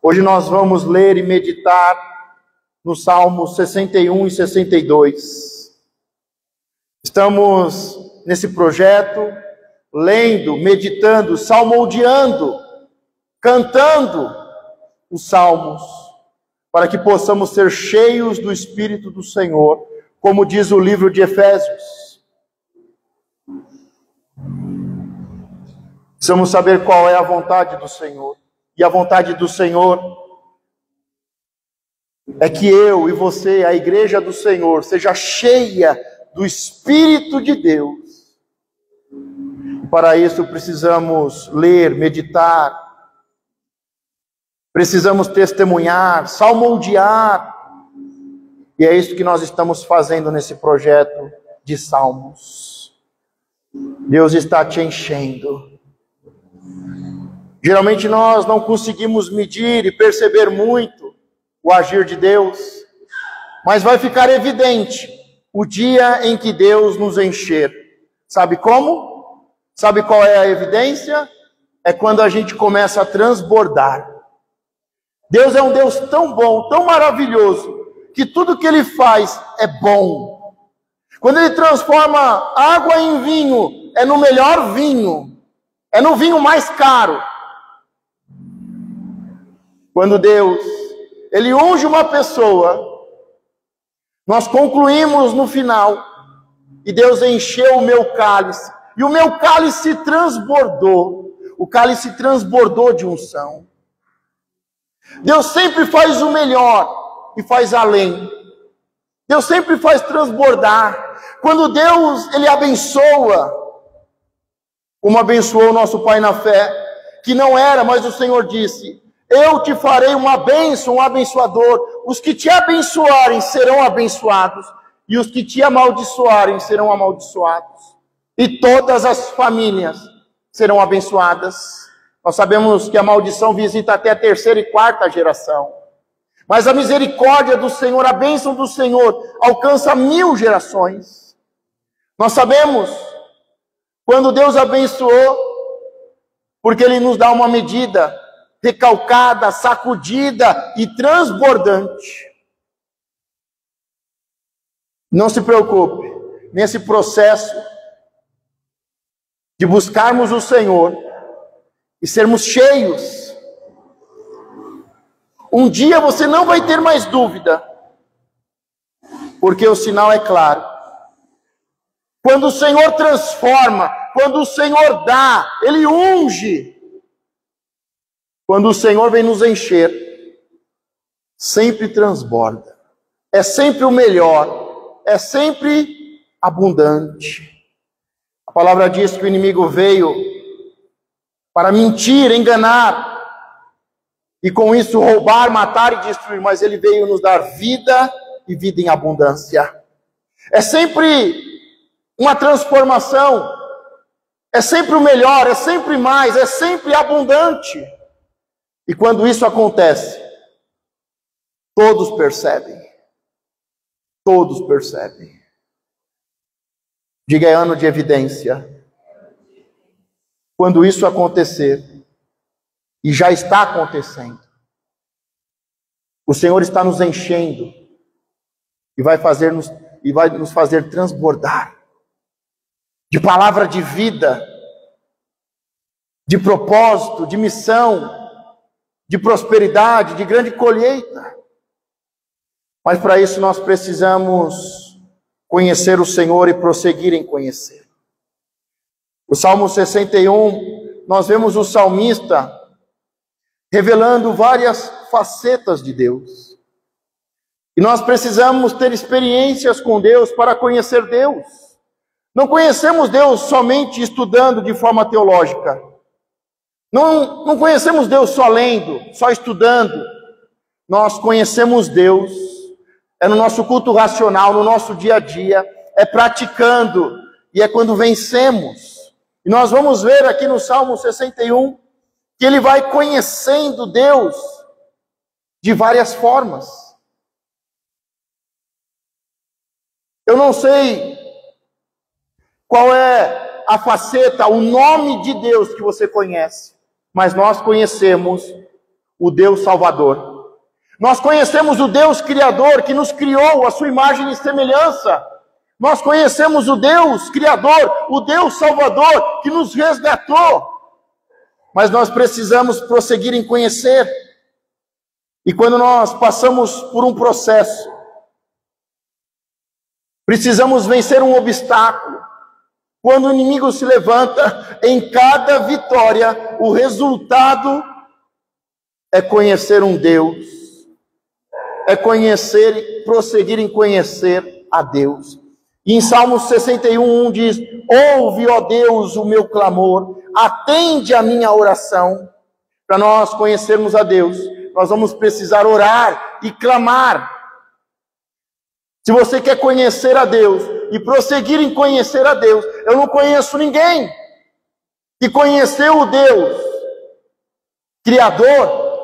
Hoje nós vamos ler e meditar nos Salmos 61 e 62. Estamos nesse projeto lendo, meditando, salmodiando, cantando os salmos, para que possamos ser cheios do Espírito do Senhor, como diz o livro de Efésios. Precisamos saber qual é a vontade do Senhor. E a vontade do Senhor é que eu e você, a igreja do Senhor, seja cheia do Espírito de Deus. E para isso precisamos ler, meditar, precisamos testemunhar, salmodiar. E é isso que nós estamos fazendo nesse projeto de salmos. Deus está te enchendo. Geralmente nós não conseguimos medir e perceber muito o agir de Deus, mas vai ficar evidente o dia em que Deus nos encher. Sabe como? Sabe qual é a evidência? É quando a gente começa a transbordar. Deus é um Deus tão bom, tão maravilhoso, que tudo que Ele faz é bom. Quando Ele transforma água em vinho, é no melhor vinho, é no vinho mais caro. Quando Deus, Ele unge uma pessoa, nós concluímos no final, e Deus encheu o meu cálice, e o meu cálice transbordou, o cálice transbordou de unção. Deus sempre faz o melhor e faz além. Deus sempre faz transbordar. Quando Deus, Ele abençoa, como abençoou o nosso pai na fé, que não era, mas o Senhor disse: eu te farei uma bênção, um abençoador. Os que te abençoarem serão abençoados, e os que te amaldiçoarem serão amaldiçoados. E todas as famílias serão abençoadas. Nós sabemos que a maldição visita até a terceira e quarta geração. Mas a misericórdia do Senhor, a bênção do Senhor, alcança 1000 gerações. Nós sabemos, quando Deus abençoou, porque Ele nos dá uma medida recalcada, sacudida e transbordante. Não se preocupe, nesse processo de buscarmos o Senhor e sermos cheios, um dia você não vai ter mais dúvida, porque o sinal é claro. Quando o Senhor transforma, quando o Senhor dá, Ele unge. Quando o Senhor vem nos encher, sempre transborda. É sempre o melhor, é sempre abundante. A palavra diz que o inimigo veio para mentir, enganar, e com isso roubar, matar e destruir, mas Ele veio nos dar vida e vida em abundância. É sempre uma transformação, é sempre o melhor, é sempre mais, é sempre abundante. E quando isso acontece, todos percebem. Todos percebem. Diga: é ano de evidência. Quando isso acontecer, e já está acontecendo, o Senhor está nos enchendo e vai nos fazer transbordar de palavra de vida, de propósito, de missão, de prosperidade, de grande colheita. Mas para isso nós precisamos conhecer o Senhor e prosseguir em conhecer. O Salmo 61, nós vemos o salmista revelando várias facetas de Deus. E nós precisamos ter experiências com Deus para conhecer Deus. Não conhecemos Deus somente estudando de forma teológica. Não conhecemos Deus só lendo, só estudando. Nós conhecemos Deus, é no nosso culto racional, no nosso dia a dia, é praticando, e é quando vencemos. E nós vamos ver aqui no Salmo 61, que ele vai conhecendo Deus de várias formas. Eu não sei qual é a faceta, o nome de Deus que você conhece, mas nós conhecemos o Deus Salvador. Nós conhecemos o Deus Criador que nos criou a sua imagem e semelhança. Nós conhecemos o Deus Criador, o Deus Salvador que nos resgatou. Mas nós precisamos prosseguir em conhecer. E quando nós passamos por um processo, precisamos vencer um obstáculo. Quando o inimigo se levanta, em cada vitória, o resultado é conhecer um Deus. É conhecer e prosseguir em conhecer a Deus. E em Salmos 61:1 diz: ouve, ó Deus, o meu clamor, atende a minha oração. Para nós conhecermos a Deus, nós vamos precisar orar e clamar. Se você quer conhecer a Deus e prosseguir em conhecer a Deus, eu não conheço ninguém que conheceu o Deus Criador,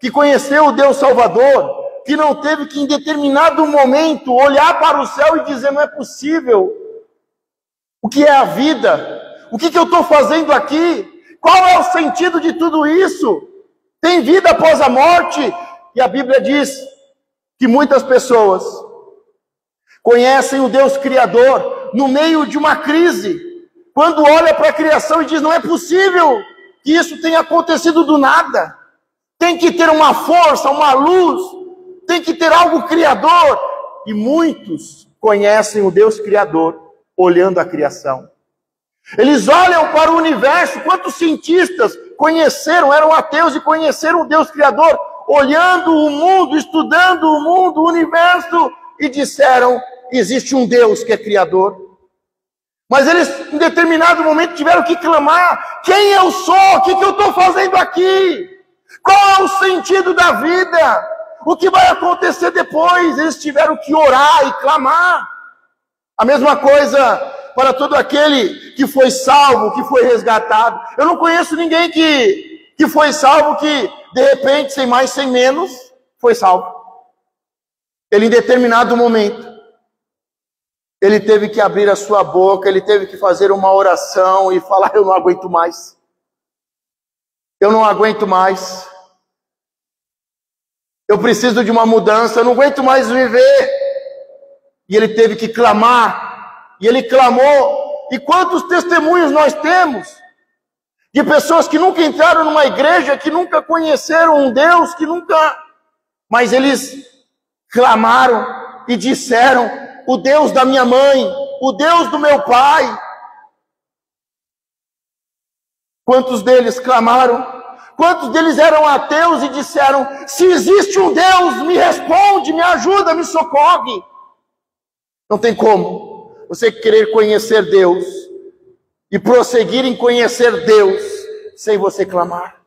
que conheceu o Deus Salvador, que não teve que em determinado momento olhar para o céu e dizer: não é possível. O que é a vida? O que eu estou fazendo aqui? Qual é o sentido de tudo isso? Tem vida após a morte? E a Bíblia diz que muitas pessoas conhecem o Deus Criador no meio de uma crise, quando olha para a criação e diz: não é possível que isso tenha acontecido do nada. Tem que ter uma força, uma luz, tem que ter algo criador. E muitos conhecem o Deus Criador olhando a criação. Eles olham para o universo. Quantos cientistas conheceram, eram ateus e conheceram o Deus Criador, olhando o mundo, estudando o mundo, o universo, e disseram: existe um Deus que é Criador. Mas eles, em determinado momento, tiveram que clamar: quem eu sou? O que eu estou fazendo aqui? Qual é o sentido da vida? O que vai acontecer depois? Eles tiveram que orar e clamar. A mesma coisa para todo aquele que foi salvo, que foi resgatado. Eu não conheço ninguém que foi salvo, que de repente, sem mais, sem menos, foi salvo. Ele, em determinado momento, ele teve que abrir a sua boca, ele teve que fazer uma oração e falar: eu não aguento mais. Eu não aguento mais. Eu preciso de uma mudança, eu não aguento mais viver. E ele teve que clamar. E ele clamou. E quantos testemunhos nós temos de pessoas que nunca entraram numa igreja, que nunca conheceram um Deus, que nunca... Mas eles clamaram e disseram: o Deus da minha mãe, o Deus do meu pai. Quantos deles clamaram? Quantos deles eram ateus e disseram: se existe um Deus, me responde, me ajuda, me socorre? Não tem como você querer conhecer Deus e prosseguir em conhecer Deus sem você clamar.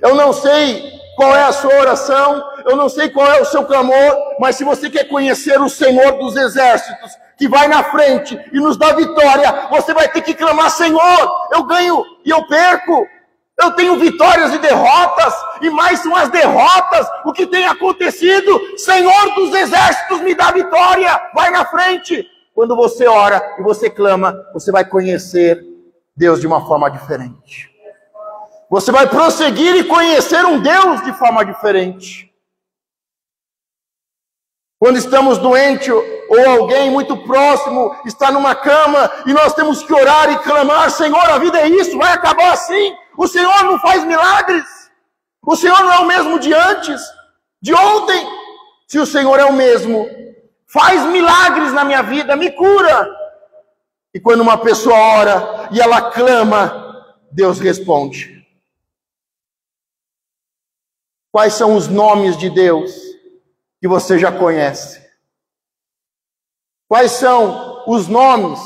Eu não sei qual é a sua oração, eu não sei qual é o seu clamor, mas se você quer conhecer o Senhor dos exércitos, que vai na frente e nos dá vitória, você vai ter que clamar: Senhor, eu ganho e eu perco. Eu tenho vitórias e derrotas, e mais são as derrotas, o que tem acontecido. Senhor dos exércitos, me dá vitória, vai na frente. Quando você ora e você clama, você vai conhecer Deus de uma forma diferente. Você vai prosseguir e conhecer um Deus de forma diferente. Quando estamos doentes, ou alguém muito próximo está numa cama, e nós temos que orar e clamar: Senhor, a vida é isso, vai acabar assim. O Senhor não faz milagres. O Senhor não é o mesmo de antes, de ontem. Se o Senhor é o mesmo, faz milagres na minha vida, me cura. E quando uma pessoa ora e ela clama, Deus responde. Quais são os nomes de Deus que você já conhece? Quais são os nomes,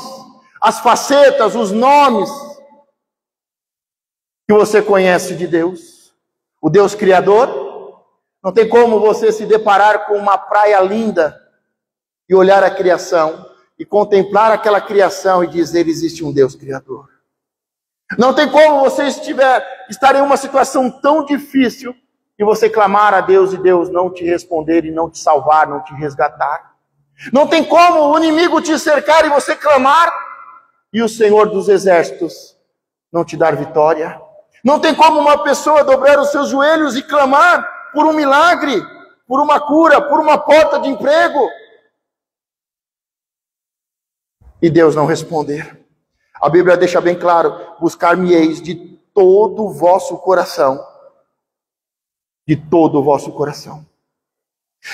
as facetas, os nomes que você conhece de Deus? O Deus Criador? Não tem como você se deparar com uma praia linda e olhar a criação e contemplar aquela criação e dizer: existe um Deus Criador. Não tem como você estar em uma situação tão difícil e você clamar a Deus e Deus não te responder e não te salvar, não te resgatar. Não tem como o inimigo te cercar e você clamar e o Senhor dos exércitos não te dar vitória. Não tem como uma pessoa dobrar os seus joelhos e clamar por um milagre, por uma cura, por uma porta de emprego, e Deus não responder. A Bíblia deixa bem claro: buscar-me-eis de todo o vosso coração. De todo o vosso coração.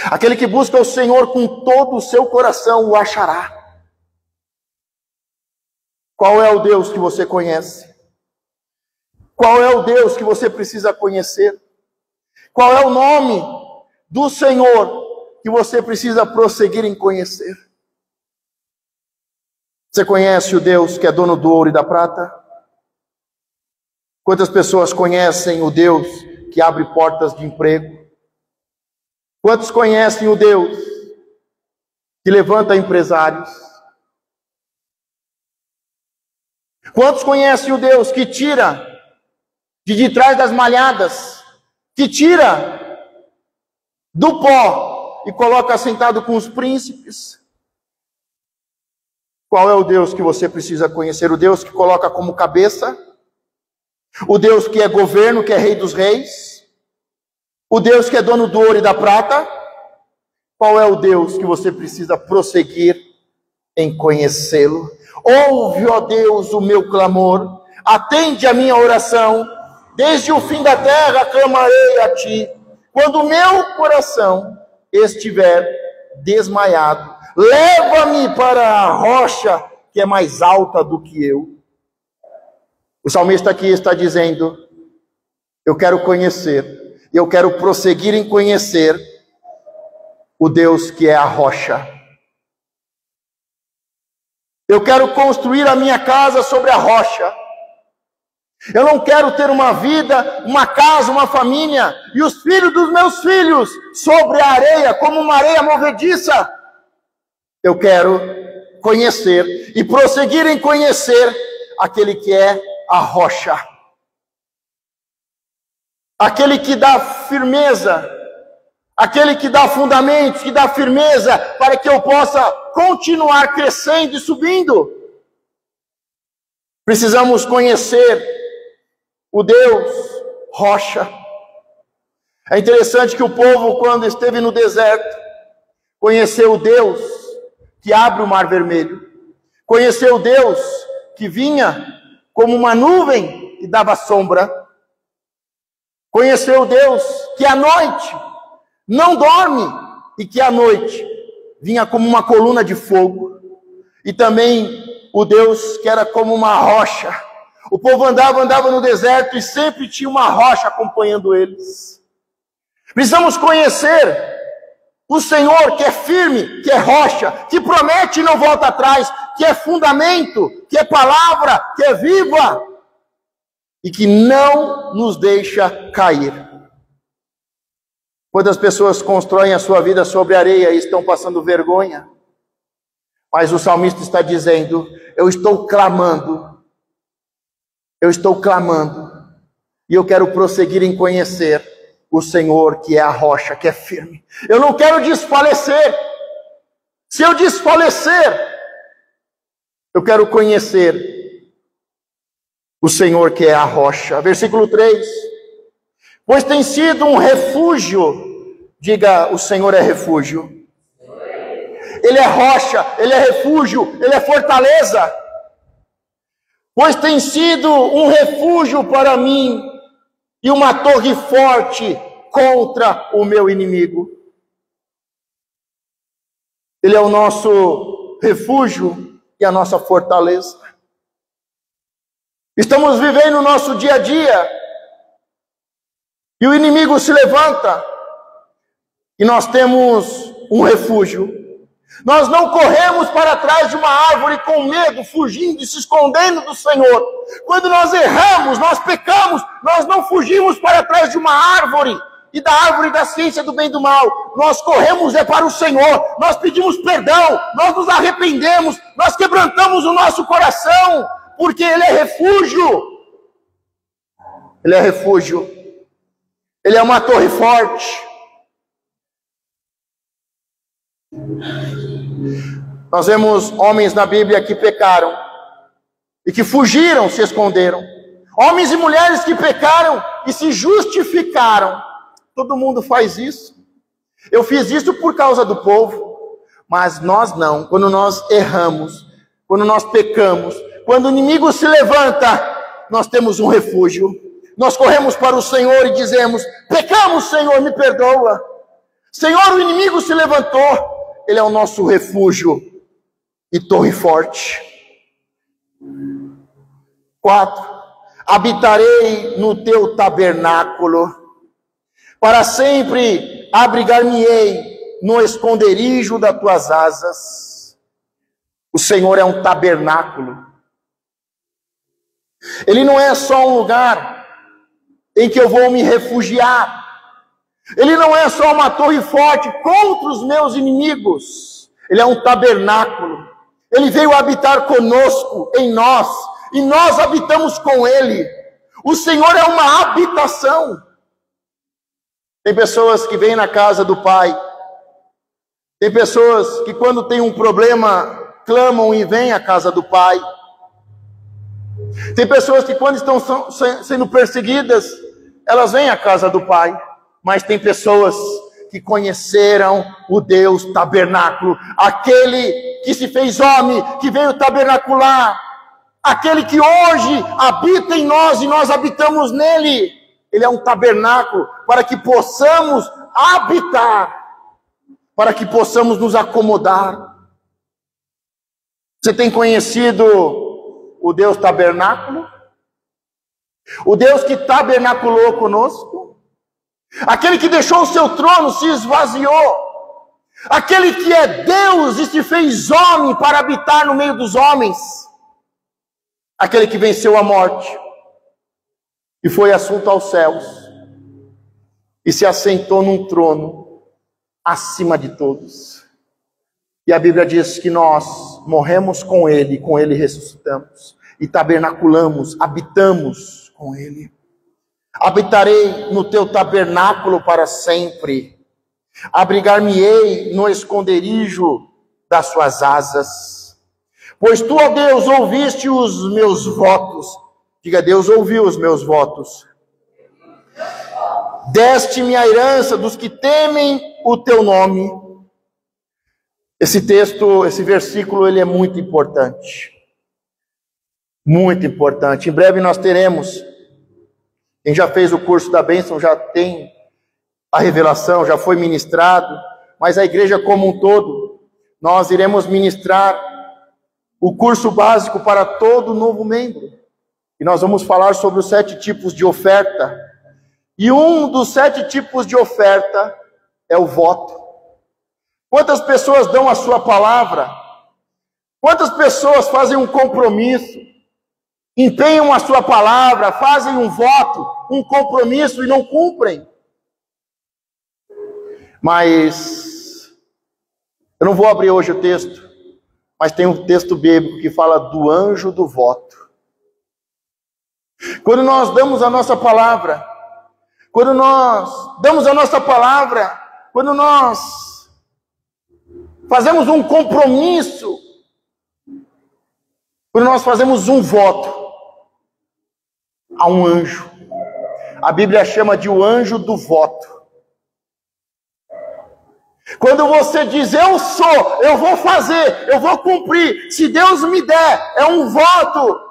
Aquele que busca o Senhor com todo o seu coração o achará. Qual é o Deus que você conhece? Qual é o Deus que você precisa conhecer? Qual é o nome do Senhor que você precisa prosseguir em conhecer? Você conhece o Deus que é dono do ouro e da prata? Quantas pessoas conhecem o Deus que abre portas de emprego? Quantos conhecem o Deus que levanta empresários? Quantos conhecem o Deus que tira de trás das malhadas, que tira do pó e coloca sentado com os príncipes? Qual é o Deus que você precisa conhecer? O Deus que coloca como cabeça? O Deus que é governo, que é rei dos reis? O Deus que é dono do ouro e da prata? Qual é o Deus que você precisa prosseguir em conhecê-lo? Ouve, ó Deus, o meu clamor, atende a minha oração, desde o fim da terra clamarei a ti. Quando o meu coração estiver desmaiado, leva-me para a rocha que é mais alta do que eu. O salmista aqui está dizendo: eu quero conhecer, eu quero prosseguir em conhecer o Deus que é a rocha. Eu quero construir a minha casa sobre a rocha. Eu não quero ter uma vida, uma casa, uma família e os filhos dos meus filhos sobre a areia, como uma areia movediça. Eu quero conhecer e prosseguir em conhecer aquele que é a rocha. Aquele que dá firmeza, aquele que dá fundamentos, que dá firmeza para que eu possa continuar crescendo e subindo. Precisamos conhecer o Deus rocha. É interessante que o povo, quando esteve no deserto, conheceu o Deus que abre o mar vermelho, conheceu o Deus que vinha como uma nuvem e dava sombra, conheceu o Deus que à noite não dorme e que à noite vinha como uma coluna de fogo, e também o Deus que era como uma rocha. O povo andava no deserto e sempre tinha uma rocha acompanhando eles. Precisamos conhecer o Senhor que é firme, que é rocha, que promete e não volta atrás, que é fundamento, que é palavra, que é viva e que não nos deixa cair. Quantas pessoas constroem a sua vida sobre areia e estão passando vergonha? Mas o salmista está dizendo: eu estou clamando, e eu quero prosseguir em conhecer o Senhor que é a rocha, que é firme. Eu não quero desfalecer. Se eu desfalecer, eu quero conhecer o Senhor que é a rocha. Versículo 3: pois tem sido um refúgio. Diga: o Senhor é refúgio. Ele é rocha, Ele é refúgio, Ele é fortaleza. Pois tem sido um refúgio para mim e uma torre forte contra o meu inimigo. Ele é o nosso refúgio e a nossa fortaleza. Estamos vivendo o nosso dia a dia e o inimigo se levanta e nós temos um refúgio. Nós não corremos para trás de uma árvore com medo, fugindo e se escondendo do Senhor. Quando nós erramos, nós pecamos, nós não fugimos para trás de uma árvore e da árvore da ciência do bem e do mal. Nós corremos para o Senhor, nós pedimos perdão, nós nos arrependemos, nós quebrantamos o nosso coração, porque Ele é refúgio. Ele é refúgio. Ele é uma torre forte. Nós vemos homens na Bíblia que pecaram e que fugiram, se esconderam. Homens e mulheres que pecaram e se justificaram. Todo mundo faz isso. Eu fiz isso por causa do povo, mas nós não. Quando nós erramos, quando nós pecamos, quando o inimigo se levanta, nós temos um refúgio. Nós corremos para o Senhor e dizemos: pecamos, Senhor, me perdoa. Senhor, o inimigo se levantou. Ele é o nosso refúgio e torre forte. 4. Habitarei no teu tabernáculo, para sempre abrigar-me-ei no esconderijo das tuas asas. O Senhor é um tabernáculo. Ele não é só um lugar em que eu vou me refugiar. Ele não é só uma torre forte contra os meus inimigos. Ele é um tabernáculo. Ele veio habitar conosco, em nós, e nós habitamos com Ele. O Senhor é uma habitação. Tem pessoas que vêm na casa do Pai. Tem pessoas que quando tem um problema, clamam e vêm à casa do Pai. Tem pessoas que quando estão sendo perseguidas, elas vêm à casa do Pai. Mas tem pessoas que conheceram o Deus tabernáculo, aquele que se fez homem, que veio tabernacular, aquele que hoje habita em nós e nós habitamos nele. Ele é um tabernáculo para que possamos habitar, para que possamos nos acomodar. Você tem conhecido o Deus tabernáculo? O Deus que tabernaculou conosco? Aquele que deixou o seu trono, se esvaziou. Aquele que é Deus e se fez homem para habitar no meio dos homens. Aquele que venceu a morte e foi assunto aos céus e se assentou num trono acima de todos. E a Bíblia diz que nós morremos com ele ressuscitamos e tabernaculamos, habitamos com ele. Habitarei no teu tabernáculo para sempre, abrigar-me-ei no esconderijo das suas asas. Pois tu, ó Deus, ouviste os meus votos. Diga: Deus ouviu os meus votos. Deste-me a herança dos que temem o teu nome. Esse texto, esse versículo, ele é muito importante. Muito importante. Em breve nós teremos, quem já fez o curso da bênção já tem a revelação, já foi ministrado, mas a igreja como um todo, nós iremos ministrar o curso básico para todo novo membro. E nós vamos falar sobre os 7 tipos de oferta. E um dos 7 tipos de oferta é o voto. Quantas pessoas dão a sua palavra? Quantas pessoas fazem um compromisso, empenham a sua palavra, fazem um voto, um compromisso e não cumprem? Mas eu não vou abrir hoje o texto, mas tem um texto bíblico que fala do anjo do voto. Quando nós damos a nossa palavra, quando nós damos a nossa palavra, quando nós fazemos um compromisso, quando nós fazemos um voto, há um anjo. A Bíblia chama de o anjo do voto. Quando você diz: eu sou, eu vou fazer, eu vou cumprir, se Deus me der, é um voto.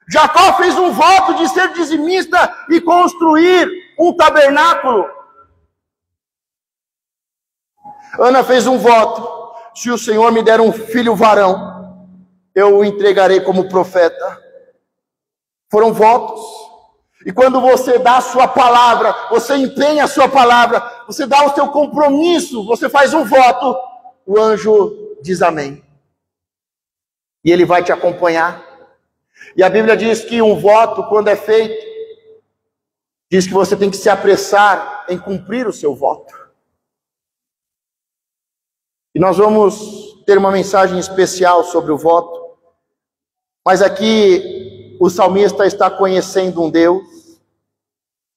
Jacó fez um voto de ser dizimista e construir um tabernáculo. Ana fez um voto: se o Senhor me der um filho varão, eu o entregarei como profeta. Foram votos. E quando você dá a sua palavra, você empenha a sua palavra, você dá o seu compromisso, você faz um voto, o anjo diz amém. E ele vai te acompanhar. E a Bíblia diz que um voto, quando é feito, diz que você tem que se apressar em cumprir o seu voto. E nós vamos ter uma mensagem especial sobre o voto. Mas aqui o salmista está conhecendo um Deus,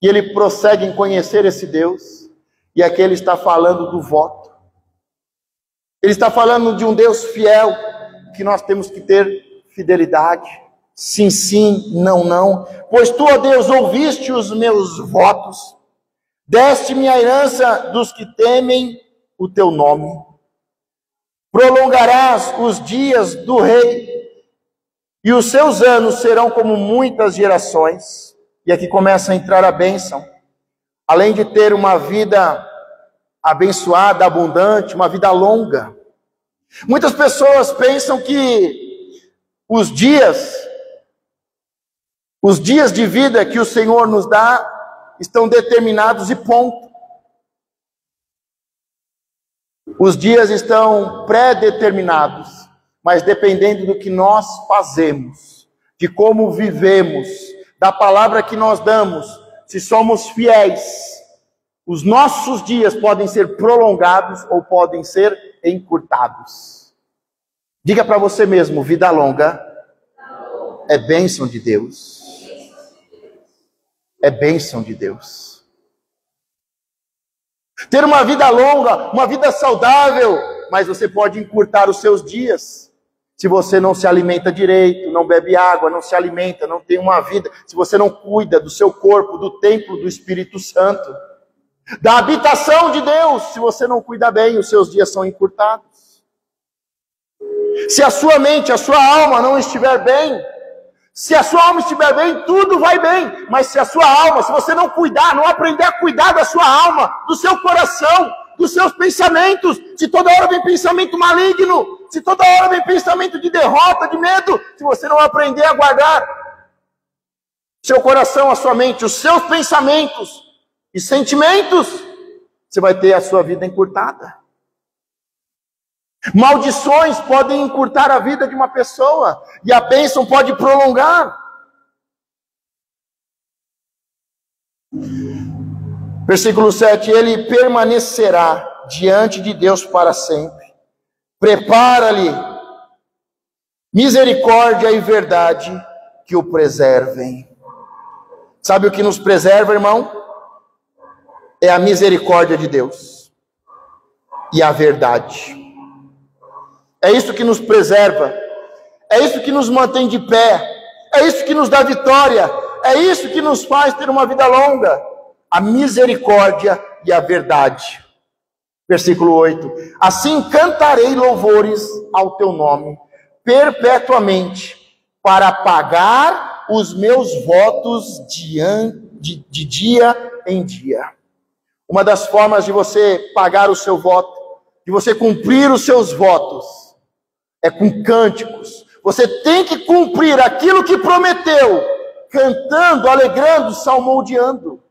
e ele prossegue em conhecer esse Deus, e aqui ele está falando do voto. Ele está falando de um Deus fiel, que nós temos que ter fidelidade. sim, sim, não, não. Pois tu, ó Deus, ouviste os meus votos, deste-me a herança dos que temem o teu nome. Prolongarás os dias do rei, e os seus anos serão como muitas gerações. E aqui começa a entrar a bênção. Além de ter uma vida abençoada, abundante, uma vida longa. Muitas pessoas pensam que os dias de vida que o Senhor nos dá estão determinados e ponto. Os dias estão pré-determinados, mas dependendo do que nós fazemos, de como vivemos, da palavra que nós damos, se somos fiéis, os nossos dias podem ser prolongados ou podem ser encurtados. Diga para você mesmo, vida longa é bênção de Deus. É bênção de Deus. Ter uma vida longa, uma vida saudável, mas você pode encurtar os seus dias. Se você não se alimenta direito, não bebe água, não se alimenta, não tem uma vida, se você não cuida do seu corpo, do templo do Espírito Santo, da habitação de Deus, se você não cuida bem, os seus dias são encurtados. Se a sua mente, a sua alma não estiver bem, se a sua alma estiver bem, tudo vai bem. Mas se a sua alma, se você não cuidar, não aprender a cuidar da sua alma, do seu coração, dos seus pensamentos, se toda hora vem pensamento maligno, se toda hora vem pensamento de derrota, de medo, se você não aprender a guardar seu coração, a sua mente, os seus pensamentos e sentimentos, você vai ter a sua vida encurtada. Maldições podem encurtar a vida de uma pessoa, e a bênção pode prolongar. Versículo 7, ele permanecerá diante de Deus para sempre. Prepara-lhe misericórdia e verdade que o preservem. Sabe o que nos preserva, irmão? É a misericórdia de Deus e a verdade. É isso que nos preserva, é isso que nos mantém de pé, é isso que nos dá vitória, é isso que nos faz ter uma vida longa, a misericórdia e a verdade. Versículo 8, assim cantarei louvores ao teu nome, perpetuamente, para pagar os meus votos de dia em dia. Uma das formas de você pagar o seu voto, de você cumprir os seus votos, é com cânticos. Você tem que cumprir aquilo que prometeu, cantando, alegrando, salmodiando.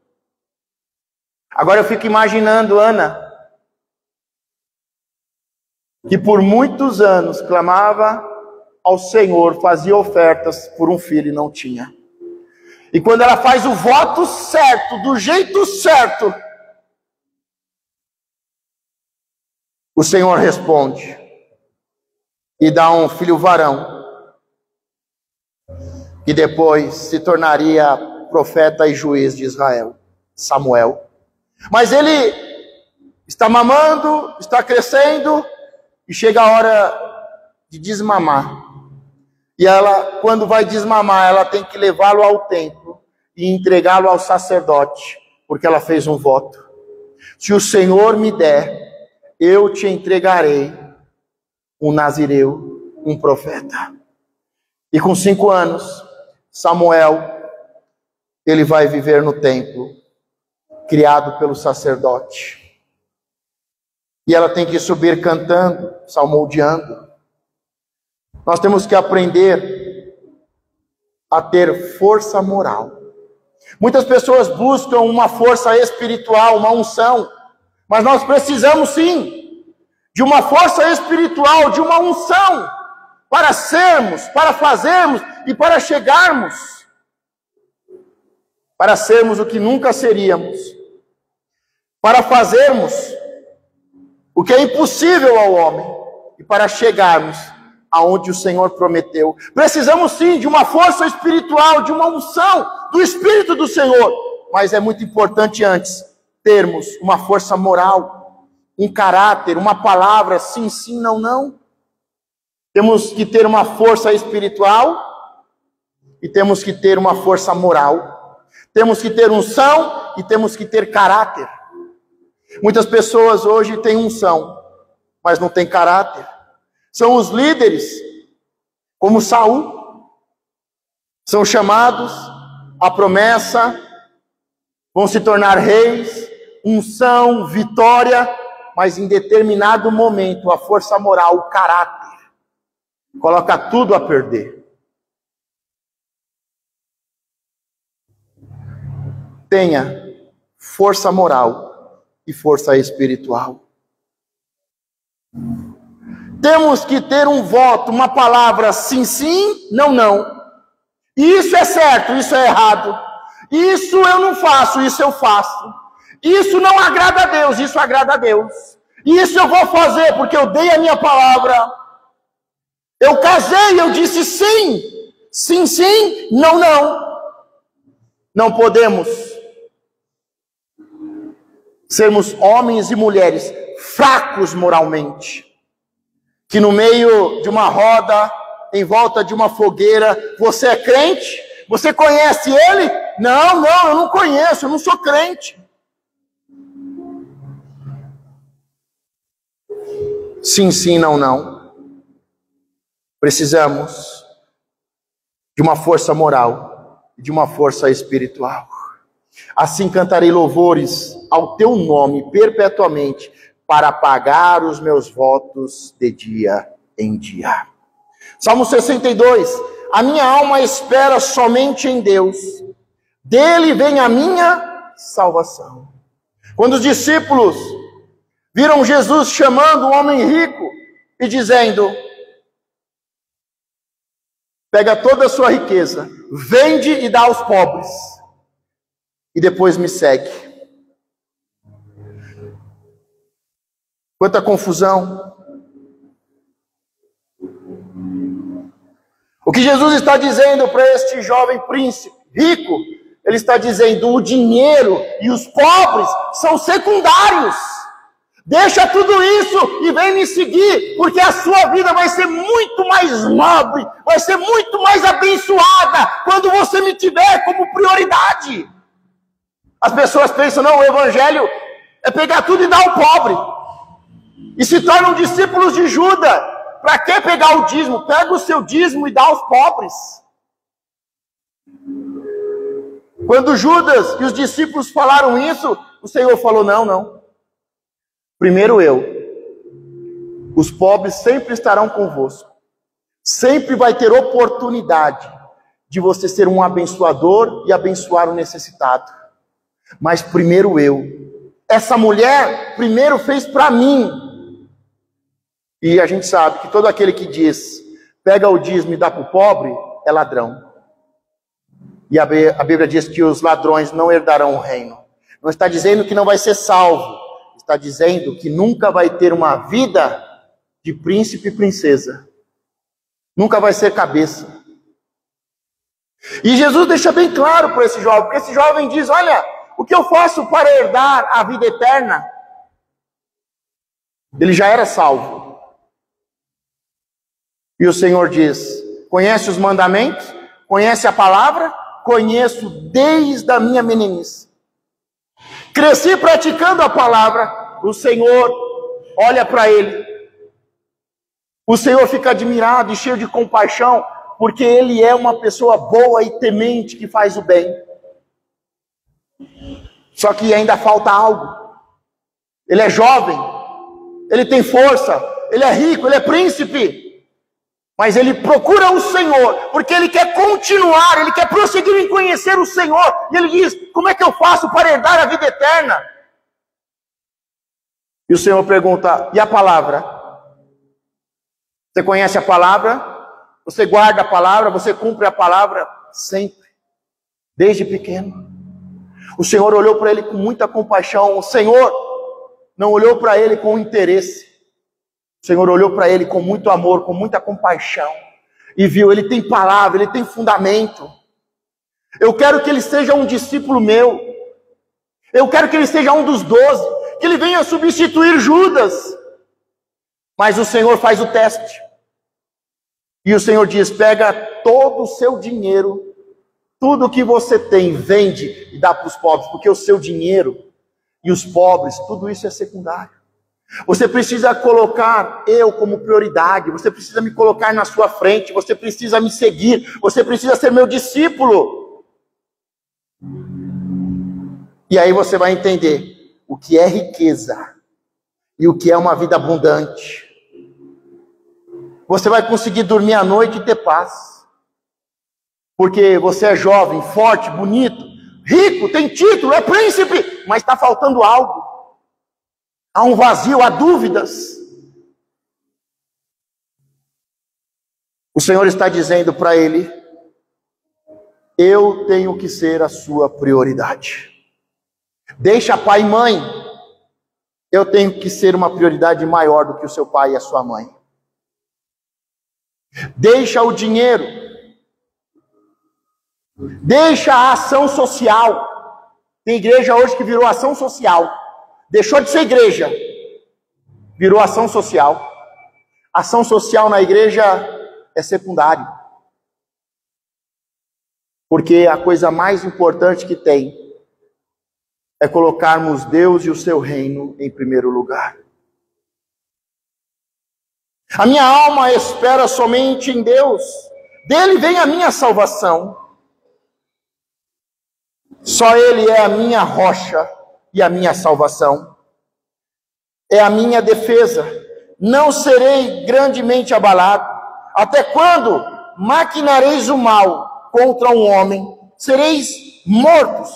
Agora eu fico imaginando Ana, que por muitos anos clamava ao Senhor, fazia ofertas por um filho e não tinha. E quando ela faz o voto certo, do jeito certo, o Senhor responde e dá um filho varão, que depois se tornaria profeta e juiz de Israel, Samuel. Mas ele está mamando, está crescendo, e chega a hora de desmamar. E ela, quando vai desmamar, ela tem que levá-lo ao templo e entregá-lo ao sacerdote, porque ela fez um voto. Se o Senhor me der, eu te entregarei um nazireu, um profeta. E com 5 anos, Samuel, ele vai viver no templo, criado pelo sacerdote. E ela tem que subir cantando, salmodiando. Nós temos que aprender a ter força moral. Muitas pessoas buscam uma força espiritual, uma unção, mas nós precisamos sim de uma força espiritual, de uma unção, para sermos, para fazermos e para chegarmos, para sermos o que nunca seríamos, para fazermos o que é impossível ao homem e para chegarmos aonde o Senhor prometeu. Precisamos sim de uma força espiritual, de uma unção do Espírito do Senhor, mas é muito importante antes termos uma força moral, um caráter, uma palavra, sim, sim, não, não. Temos que ter uma força espiritual e temos que ter uma força moral. Temos que ter unção e temos que ter caráter. Muitas pessoas hoje têm unção, mas não têm caráter. São os líderes, como Saul, são chamados à promessa, vão se tornar reis, unção, vitória, mas em determinado momento a força moral, o caráter, coloca tudo a perder. Tenha força moral e força espiritual. Temos que ter um voto, uma palavra sim, sim, não, não. Isso é certo, isso é errado. Isso eu não faço, isso eu faço. Isso não agrada a Deus, isso agrada a Deus. Isso eu vou fazer porque eu dei a minha palavra. Eu casei, eu disse sim. Sim, sim, não, não. Não podemos sermos homens e mulheres fracos moralmente, que no meio de uma roda, em volta de uma fogueira, você é crente? Você conhece ele? Não, não, eu não conheço, eu não sou crente. Sim, sim, não, não. Precisamos de uma força moral e de uma força espiritual. Assim cantarei louvores ao teu nome perpetuamente, para pagar os meus votos de dia em dia. Salmo 62. A minha alma espera somente em Deus. Dele vem a minha salvação. Quando os discípulos viram Jesus chamando um homem rico e dizendo: pega toda a sua riqueza, vende e dá aos pobres, e depois me segue. Quanta confusão. O que Jesus está dizendo para este jovem príncipe rico, ele está dizendo: o dinheiro e os pobres são secundários. Deixa tudo isso e vem me seguir, porque a sua vida vai ser muito mais nobre, vai ser muito mais abençoada quando você me tiver como prioridade. As pessoas pensam: não, o evangelho é pegar tudo e dar ao pobre. E se tornam discípulos de Judas. Para que pegar o dízimo? Pega o seu dízimo e dá aos pobres. Quando Judas e os discípulos falaram isso, o Senhor falou: não, não. Primeiro eu. Os pobres sempre estarão convosco. Sempre vai ter oportunidade de você ser um abençoador e abençoar o necessitado. Mas primeiro eu. Essa mulher primeiro fez para mim. E a gente sabe que todo aquele que diz, pega o dízimo e dá para o pobre, é ladrão. E a Bíblia diz que os ladrões não herdarão o reino. Não está dizendo que não vai ser salvo. Está dizendo que nunca vai ter uma vida de príncipe e princesa. Nunca vai ser cabeça. E Jesus deixa bem claro para esse jovem, porque esse jovem diz: olha, o que eu faço para herdar a vida eterna? Ele já era salvo. E o Senhor diz: conhece os mandamentos? Conhece a palavra? Conheço desde a minha meninice. Cresci praticando a palavra. O Senhor olha para ele. O Senhor fica admirado e cheio de compaixão, porque ele é uma pessoa boa e temente que faz o bem. Só que ainda falta algo. Ele é jovem, ele tem força, ele é rico, ele é príncipe. Mas ele procura o Senhor, porque ele quer continuar, ele quer prosseguir em conhecer o Senhor. E ele diz: como é que eu faço para herdar a vida eterna? E o Senhor pergunta: e a palavra? Você conhece a palavra? Você guarda a palavra? Você cumpre a palavra? Sempre, desde pequeno. O Senhor olhou para ele com muita compaixão. O Senhor não olhou para ele com interesse. O Senhor olhou para ele com muito amor, com muita compaixão, e viu: ele tem palavra, ele tem fundamento. Eu quero que ele seja um discípulo meu. Eu quero que ele seja um dos 12, que ele venha substituir Judas. Mas o Senhor faz o teste. E o Senhor diz: pega todo o seu dinheiro Tudo que você tem, vende e dá para os pobres, porque o seu dinheiro e os pobres, tudo isso é secundário. Você precisa colocar eu como prioridade, você precisa me colocar na sua frente, você precisa me seguir, você precisa ser meu discípulo. E aí você vai entender o que é riqueza e o que é uma vida abundante. Você vai conseguir dormir à noite e ter paz. Porque você é jovem, forte, bonito, rico, tem título, é príncipe, mas está faltando algo. Há um vazio, há dúvidas. O Senhor está dizendo para ele: eu tenho que ser a sua prioridade. Deixa pai e mãe. Eu tenho que ser uma prioridade maior do que o seu pai e a sua mãe. Deixa o dinheiro. Deixa a ação social. Tem igreja hoje que virou ação social. Deixou de ser igreja. Virou ação social. Ação social na igreja é secundário. Porque a coisa mais importante que tem é colocarmos Deus e o seu reino em primeiro lugar. A minha alma espera somente em Deus. Dele vem a minha salvação. Só Ele é a minha rocha e a minha salvação. É a minha defesa. Não serei grandemente abalado. Até quando maquinareis o mal contra um homem? Sereis mortos.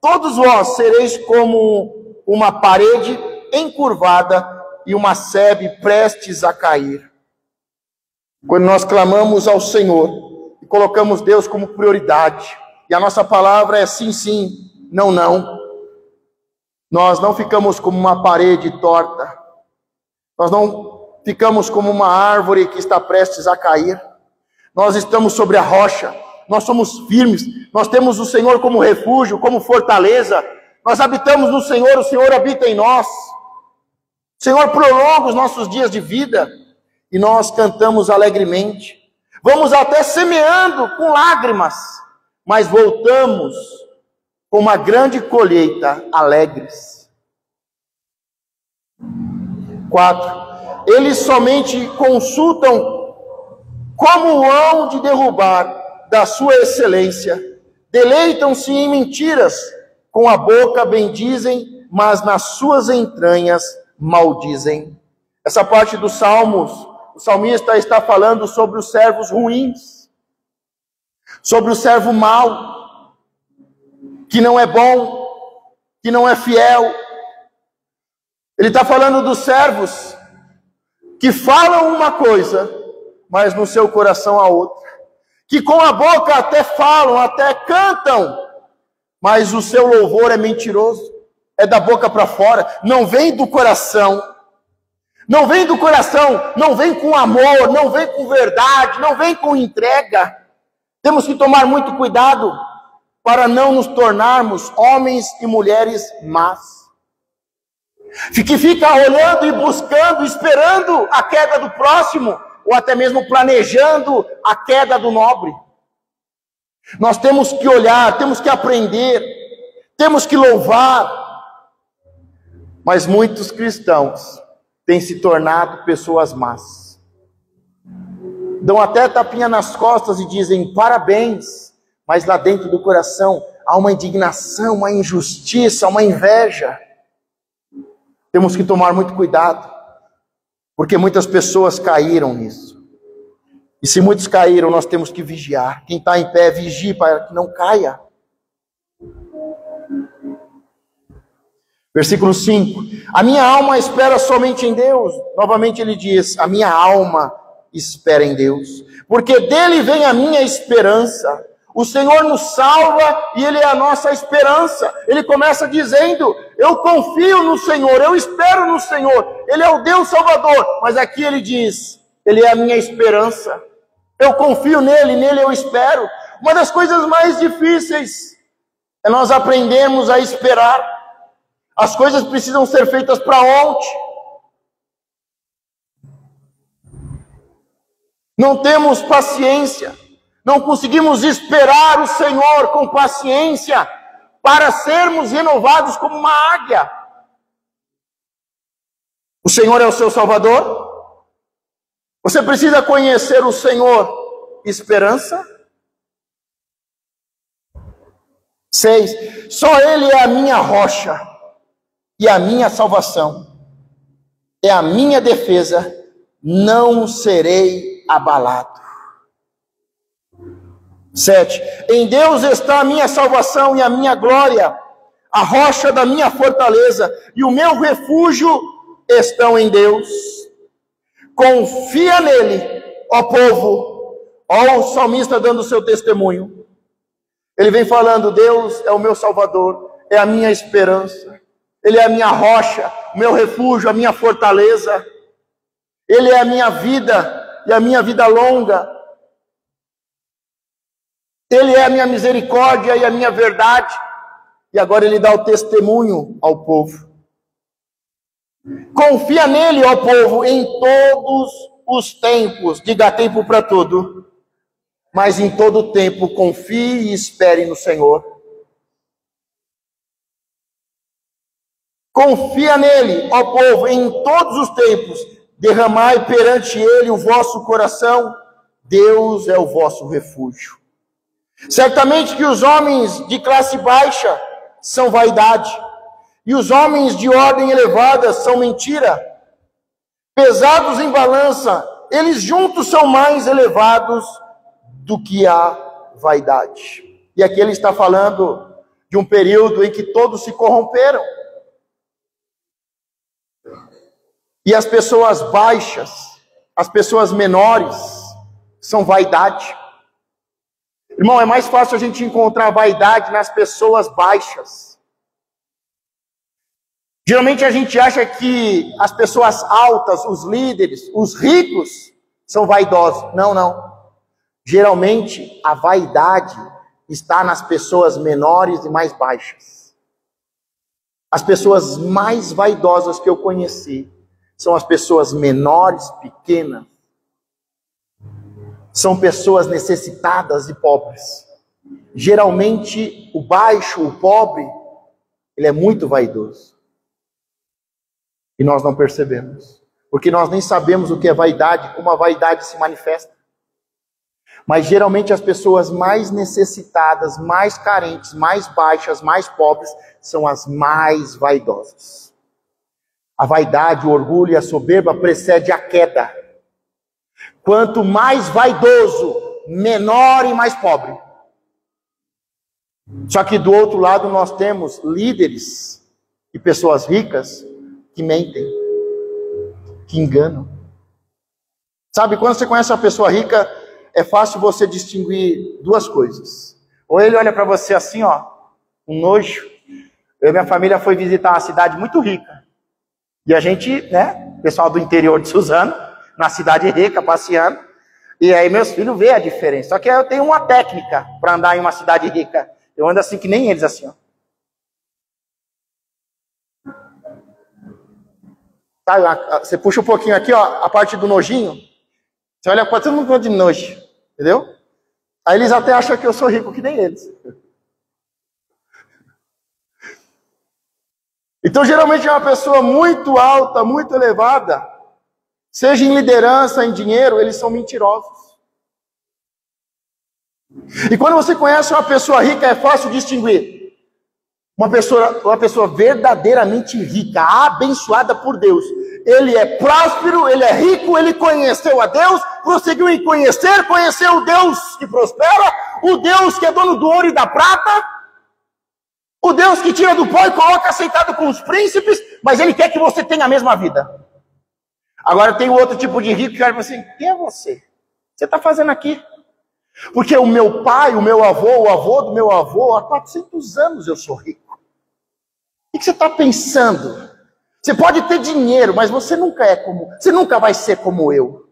Todos vós sereis como uma parede encurvada e uma sebe prestes a cair. Quando nós clamamos ao Senhor e colocamos Deus como prioridade, e a nossa palavra é sim, sim, não, não. Nós não ficamos como uma parede torta. Nós não ficamos como uma árvore que está prestes a cair. Nós estamos sobre a rocha. Nós somos firmes. Nós temos o Senhor como refúgio, como fortaleza. Nós habitamos no Senhor, o Senhor habita em nós. O Senhor prolonga os nossos dias de vida. E nós cantamos alegremente. Vamos até semeando com lágrimas, mas voltamos com uma grande colheita, alegres. 4. Eles somente consultam como hão de derrubar da sua excelência. Deleitam-se em mentiras, com a boca bendizem, mas nas suas entranhas maldizem. Essa parte dos Salmos, o salmista está falando sobre os servos ruins, sobre o servo mau, que não é bom, que não é fiel. Ele está falando dos servos que falam uma coisa, mas no seu coração a outra. Que com a boca até falam, até cantam, mas o seu louvor é mentiroso, é da boca para fora, não vem do coração. Não vem do coração, não vem com amor, não vem com verdade, não vem com entrega. Temos que tomar muito cuidado para não nos tornarmos homens e mulheres más. Que fica olhando e buscando, esperando a queda do próximo, ou até mesmo planejando a queda do nobre. Nós temos que olhar, temos que aprender, temos que louvar. Mas muitos cristãos têm se tornado pessoas más. Dão até tapinha nas costas e dizem parabéns, mas lá dentro do coração há uma indignação, uma injustiça, uma inveja. Temos que tomar muito cuidado, porque muitas pessoas caíram nisso. E se muitos caíram, nós temos que vigiar. Quem está em pé, vigie para que não caia. Versículo 5. A minha alma espera somente em Deus. Novamente ele diz, a minha alma espera em Deus, porque dele vem a minha esperança. O Senhor nos salva e Ele é a nossa esperança. Ele começa dizendo, eu confio no Senhor, eu espero no Senhor. Ele é o Deus Salvador. Mas aqui ele diz, Ele é a minha esperança. Eu confio nele, nele eu espero. Uma das coisas mais difíceis é nós aprendermos a esperar. As coisas precisam ser feitas para ontem. Não temos paciência. Não conseguimos esperar o Senhor com paciência para sermos renovados como uma águia. O Senhor é o seu Salvador? Você precisa conhecer o Senhor. Esperança. 6. Só Ele é a minha rocha e a minha salvação. É a minha defesa, não serei abalado. 7. Em Deus está a minha salvação e a minha glória, a rocha da minha fortaleza e o meu refúgio estão em Deus. Confia nele, ó povo. Ó o salmista dando o seu testemunho. Ele vem falando, Deus é o meu Salvador, é a minha esperança. Ele é a minha rocha, o meu refúgio, a minha fortaleza. Ele é a minha vida e a minha vida longa. Ele é a minha misericórdia e a minha verdade. E agora ele dá o testemunho ao povo. Confia nele, ó povo, em todos os tempos. Diga tempo para tudo. Mas em todo tempo confie e espere no Senhor. Confia nele, ó povo, em todos os tempos. Derramai perante ele o vosso coração. Deus é o vosso refúgio. Certamente que os homens de classe baixa são vaidade, e os homens de ordem elevada são mentira. Pesados em balança, eles juntos são mais elevados do que a vaidade. E aqui ele está falando de um período em que todos se corromperam. E as pessoas baixas, as pessoas menores, são vaidade. Irmão, é mais fácil a gente encontrar vaidade nas pessoas baixas. Geralmente a gente acha que as pessoas altas, os líderes, os ricos, são vaidosos. Não, não. Geralmente a vaidade está nas pessoas menores e mais baixas. As pessoas mais vaidosas que eu conheci são as pessoas menores, pequenas. São pessoas necessitadas e pobres. Geralmente o baixo, o pobre, ele é muito vaidoso. E nós não percebemos. Porque nós nem sabemos o que é vaidade, como a vaidade se manifesta. Mas geralmente as pessoas mais necessitadas, mais carentes, mais baixas, mais pobres, são as mais vaidosas. A vaidade, o orgulho e a soberba precede a queda. Quanto mais vaidoso, menor e mais pobre. Só que do outro lado nós temos líderes e pessoas ricas que mentem, que enganam. Sabe, quando você conhece uma pessoa rica, é fácil você distinguir duas coisas. Ou ele olha para você assim, ó, um nojo. Eu e minha família foi visitar uma cidade muito rica. E a gente, né, pessoal do interior de Suzano, na cidade rica, passeando. E aí meus filhos veem a diferença. Só que eu tenho uma técnica para andar em uma cidade rica. Eu ando assim que nem eles, assim, ó. Tá, você puxa um pouquinho aqui, ó, a parte do nojinho. Você olha para todo mundo de nojo, entendeu? Aí eles até acham que eu sou rico que nem eles. Então, geralmente é uma pessoa muito alta, muito elevada, seja em liderança, em dinheiro, eles são mentirosos. E quando você conhece uma pessoa rica, é fácil distinguir. Uma pessoa verdadeiramente rica, abençoada por Deus. Ele é próspero, ele é rico, ele conheceu a Deus, prosseguiu em conhecer, conheceu o Deus que prospera, o Deus que é dono do ouro e da prata, o Deus que tira do pó e coloca sentado com os príncipes, mas ele quer que você tenha a mesma vida. Agora tem o outro tipo de rico que olha assim, quem é você? O que você está fazendo aqui? Porque o meu pai, o meu avô, o avô do meu avô, há 400 anos eu sou rico. O que você está pensando? Você pode ter dinheiro, mas você nunca vai ser como eu.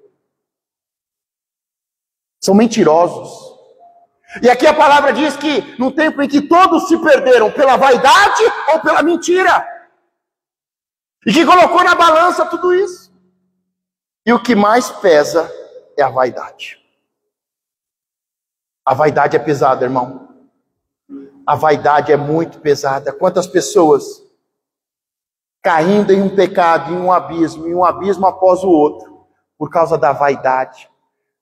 São mentirosos. E aqui a palavra diz que no tempo em que todos se perderam pela vaidade ou pela mentira. E que colocou na balança tudo isso. E o que mais pesa é a vaidade. A vaidade é pesada, irmão. A vaidade é muito pesada. Quantas pessoas caindo em um pecado, em um abismo após o outro, por causa da vaidade.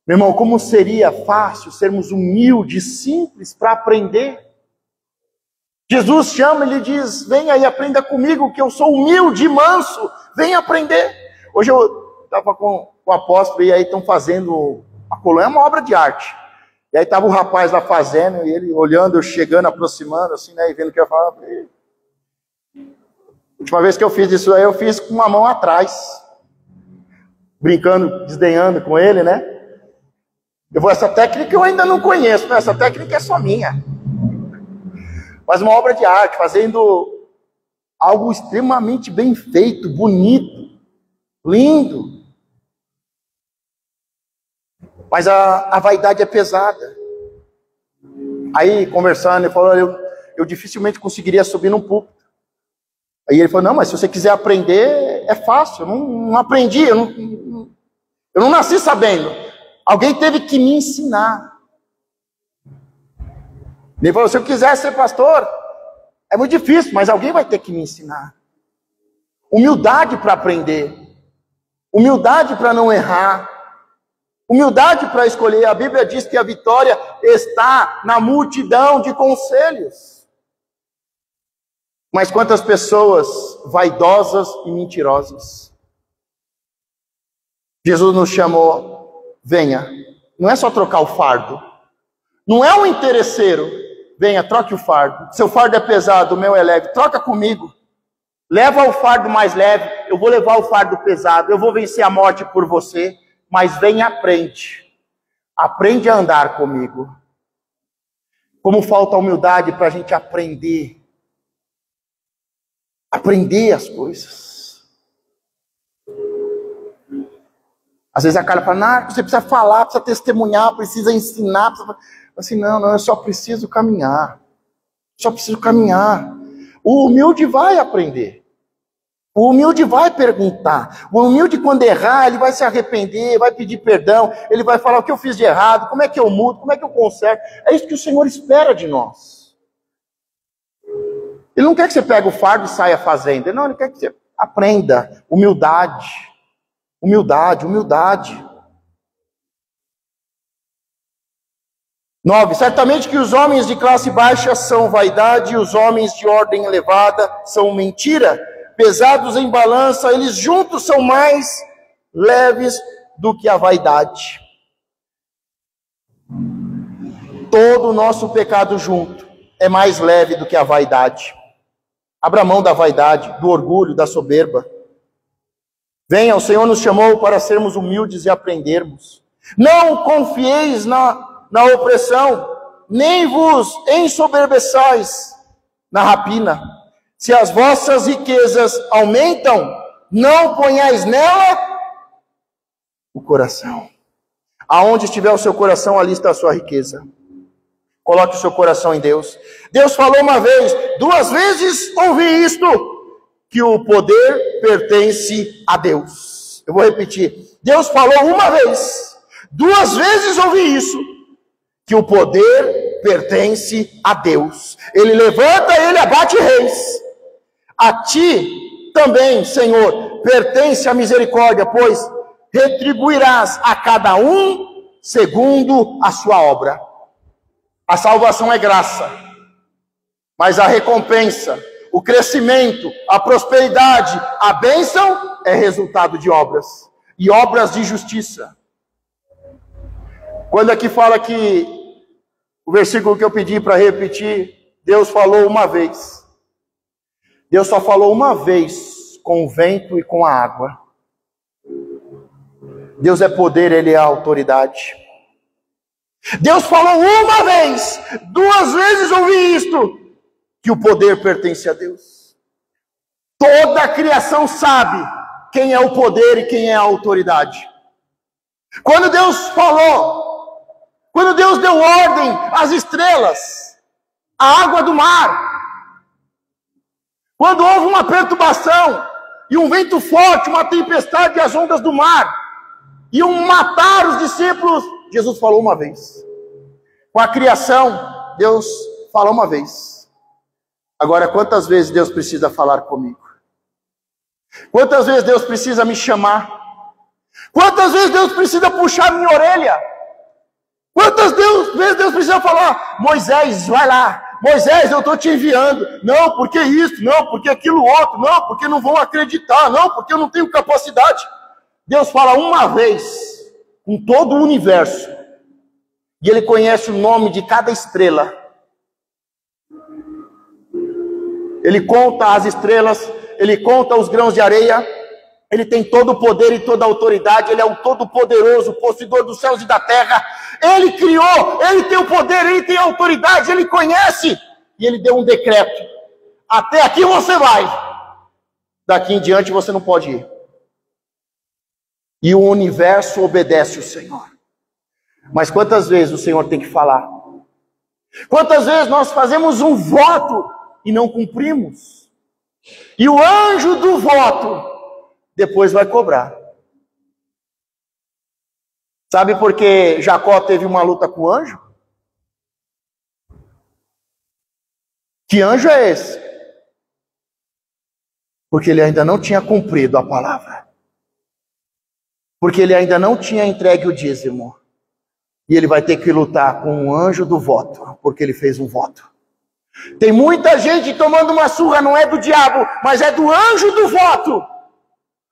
Meu irmão, como seria fácil sermos humildes, simples, para aprender. Jesus chama e lhe diz, venha e aprenda comigo, que eu sou humilde e manso, venha aprender. Hoje eu estava com o apóstolo e aí estão fazendo a colônia, é uma obra de arte. E aí estava o rapaz lá fazendo, e ele olhando, eu chegando, aproximando, assim, né, e vendo o que eu ia falar. A última vez que eu fiz isso aí, eu fiz com uma mão atrás, brincando, desdenhando com ele, né? Essa técnica eu ainda não conheço, né? Essa técnica é só minha. Mas uma obra de arte, fazendo algo extremamente bem feito, bonito, lindo. Mas a vaidade é pesada. Aí, conversando, ele falou, eu dificilmente conseguiria subir num púlpito. Aí ele falou, não, mas se você quiser aprender, é fácil. Eu não aprendi, eu não nasci sabendo. Alguém teve que me ensinar. Ele falou, se eu quiser ser pastor, é muito difícil, mas alguém vai ter que me ensinar. Humildade para aprender. Humildade para não errar. Humildade para escolher. A Bíblia diz que a vitória está na multidão de conselhos. Mas quantas pessoas vaidosas e mentirosas. Jesus nos chamou, venha. Não é só trocar o fardo. Não é um interesseiro. Venha, troque o fardo. Seu fardo é pesado, o meu é leve. Troca comigo. Leva o fardo mais leve. Eu vou levar o fardo pesado. Eu vou vencer a morte por você. Mas vem e aprende. Aprende a andar comigo. Como falta humildade para a gente aprender. Aprender as coisas. Às vezes a cara fala, não, você precisa falar, precisa testemunhar, precisa ensinar. Precisa... Assim, não, eu só preciso caminhar. Só preciso caminhar. O humilde vai aprender. O humilde vai perguntar. O humilde, quando errar, ele vai se arrepender, vai pedir perdão, ele vai falar o que eu fiz de errado, como é que eu mudo, como é que eu conserto. É isso que o Senhor espera de nós. Ele não quer que você pegue o fardo e saia fazendo. Não, ele quer que você aprenda. Humildade. Humildade, humildade. 9. Certamente que os homens de classe baixa são vaidade, e os homens de ordem elevada são mentira. Pesados em balança, eles juntos são mais leves do que a vaidade. Todo o nosso pecado junto é mais leve do que a vaidade. Abra mão da vaidade, do orgulho, da soberba. Venha, o Senhor nos chamou para sermos humildes e aprendermos. Não confieis na opressão, nem vos ensoberbeçais na rapina. Se as vossas riquezas aumentam, não ponhais nela o coração. Aonde estiver o seu coração, ali está a sua riqueza. Coloque o seu coração em Deus. Deus falou uma vez, 2 vezes ouvi isto, que o poder pertence a Deus. Eu vou repetir. Deus falou uma vez, 2 vezes ouvi isso, que o poder pertence a Deus. Ele levanta, ele abate reis. A ti também, Senhor, pertence a misericórdia, pois retribuirás a cada um segundo a sua obra. A salvação é graça, mas a recompensa, o crescimento, a prosperidade, a bênção é resultado de obras, e obras de justiça. Quando aqui fala que o versículo que eu pedi para repetir, Deus falou uma vez. Deus só falou uma vez com o vento e com a água. Deus é poder, Ele é autoridade. Deus falou uma vez, 2 vezes ouvi isto, que o poder pertence a Deus. Toda a criação sabe quem é o poder e quem é a autoridade. Quando Deus falou, quando Deus deu ordem às estrelas, à água do mar, quando houve uma perturbação e um vento forte, uma tempestade e as ondas do mar, iam matar os discípulos, Jesus falou uma vez. Com a criação, Deus falou uma vez. Agora, quantas vezes Deus precisa falar comigo? Quantas vezes Deus precisa me chamar? Quantas vezes Deus precisa puxar minha orelha? Quantas vezes Deus precisa falar: Moisés, vai lá. Moisés, eu estou te enviando. Não, porque isso, não, porque aquilo outro, não, porque não vão acreditar, não, porque eu não tenho capacidade. Deus fala uma vez com todo o universo. E Ele conhece o nome de cada estrela. Ele conta as estrelas, Ele conta os grãos de areia. Ele tem todo o poder e toda a autoridade. Ele é o todo-poderoso, possuidor dos céus e da terra. Ele criou, Ele tem o poder, Ele tem a autoridade, Ele conhece. E Ele deu um decreto: até aqui você vai, daqui em diante você não pode ir. E o universo obedece o Senhor. Mas quantas vezes o Senhor tem que falar? Quantas vezes nós fazemos um voto e não cumprimos? E o anjo do voto depois vai cobrar. Sabe por que Jacó teve uma luta com o anjo? Que anjo é esse? Porque ele ainda não tinha cumprido a palavra. Porque ele ainda não tinha entregue o dízimo. E ele vai ter que lutar com o anjo do voto, porque ele fez um voto. Tem muita gente tomando uma surra, não é do diabo, mas é do anjo do voto.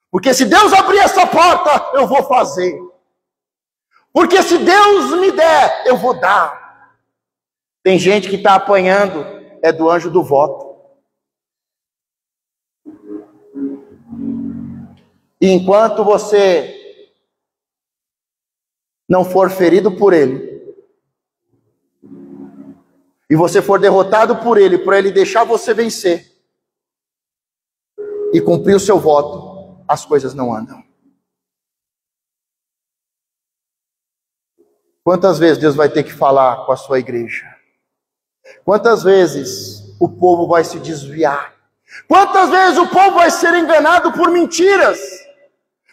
Porque se Deus abrir essa porta, eu vou fazer. Porque se Deus me der, eu vou dar. Tem gente que está apanhando, é do anjo do voto. E enquanto você não for ferido por ele, e você for derrotado por ele, para ele deixar você vencer, e cumprir o seu voto, as coisas não andam. Quantas vezes Deus vai ter que falar com a sua igreja? Quantas vezes o povo vai se desviar? Quantas vezes o povo vai ser enganado por mentiras?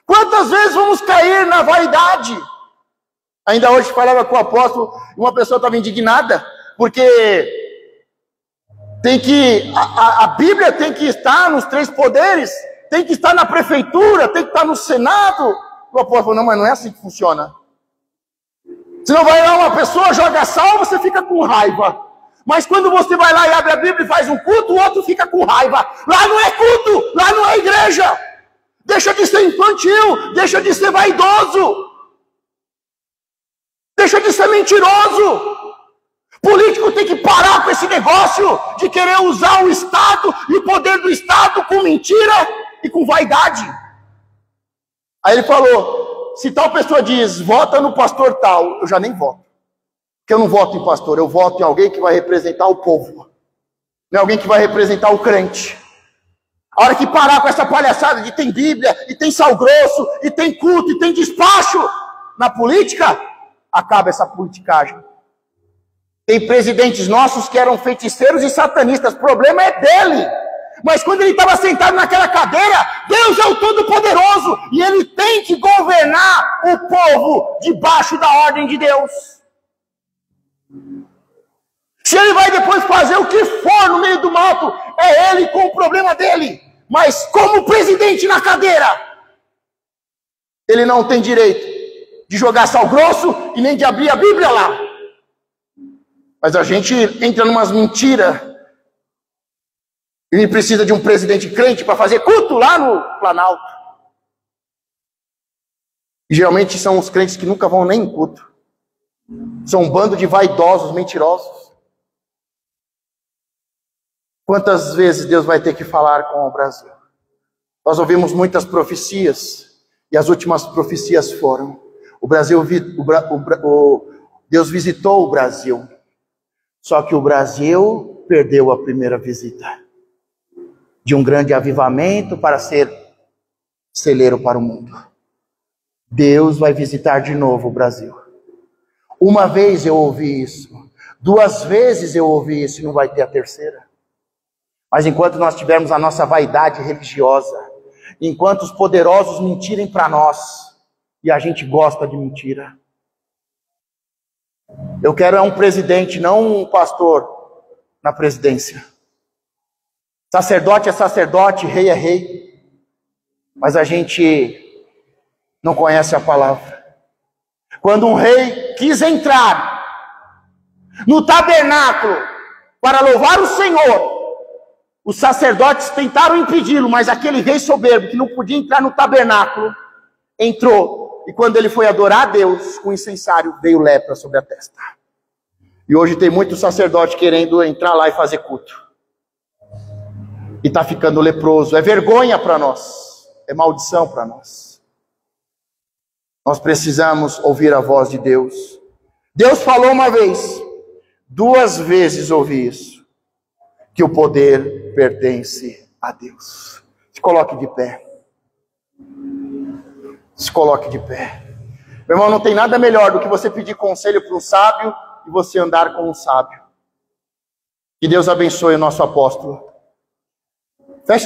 Quantas vezes vamos cair na vaidade? Ainda hoje falava com o apóstolo, uma pessoa estava indignada, porque a Bíblia tem que estar nos 3 poderes, tem que estar na prefeitura, tem que estar no Senado. O apóstolo falou: não, mas não é assim que funciona. Se não vai lá uma pessoa, joga sal, você fica com raiva. Mas quando você vai lá e abre a Bíblia e faz um culto, o outro fica com raiva. Lá não é culto, lá não é igreja. Deixa de ser infantil, deixa de ser vaidoso. Deixa de ser mentiroso. Político tem que parar com esse negócio de querer usar o Estado e o poder do Estado com mentira e com vaidade. Aí ele falou: se tal pessoa diz, vota no pastor tal, eu já nem voto. Porque eu não voto em pastor, eu voto em alguém que vai representar o povo. Não é alguém que vai representar o crente. A hora que parar com essa palhaçada de tem Bíblia, e tem sal grosso, e tem culto, e tem despacho na política, acaba essa politicagem. Tem presidentes nossos que eram feiticeiros e satanistas, o problema é dele. Mas quando ele estava sentado naquela cadeira, Deus é o Todo-Poderoso, e Ele tem que governar o povo debaixo da ordem de Deus. Se Ele vai depois fazer o que for no meio do mato, é Ele com o problema dele. Mas como presidente na cadeira, Ele não tem direito de jogar sal grosso e nem de abrir a Bíblia lá. Mas a gente entra numas mentiras. Ele precisa de um presidente crente para fazer culto lá no Planalto. E geralmente são os crentes que nunca vão nem em culto. São um bando de vaidosos, mentirosos. Quantas vezes Deus vai ter que falar com o Brasil? Nós ouvimos muitas profecias, e as últimas profecias foram: Deus visitou o Brasil, só que o Brasil perdeu a primeira visita de um grande avivamento para ser celeiro para o mundo. Deus vai visitar de novo o Brasil. Uma vez eu ouvi isso, 2 vezes eu ouvi isso, e não vai ter a terceira. Mas enquanto nós tivermos a nossa vaidade religiosa, enquanto os poderosos mentirem para nós, e a gente gosta de mentira, Eu quero um presidente, não um pastor na presidência. Sacerdote é sacerdote, rei é rei. Mas a gente não conhece a palavra. Quando um rei quis entrar no tabernáculo para louvar o Senhor, os sacerdotes tentaram impedi-lo, mas aquele rei soberbo que não podia entrar no tabernáculo, entrou. E quando ele foi adorar a Deus com incensário, veio lepra sobre a testa. E hoje tem muito sacerdote querendo entrar lá e fazer culto. E está ficando leproso. É vergonha para nós. É maldição para nós. Nós precisamos ouvir a voz de Deus. Deus falou uma vez, 2 vezes ouvi isso, que o poder pertence a Deus. Se coloque de pé. Se coloque de pé. Meu irmão, não tem nada melhor do que você pedir conselho para um sábio e você andar com um sábio. Que Deus abençoe o nosso apóstolo.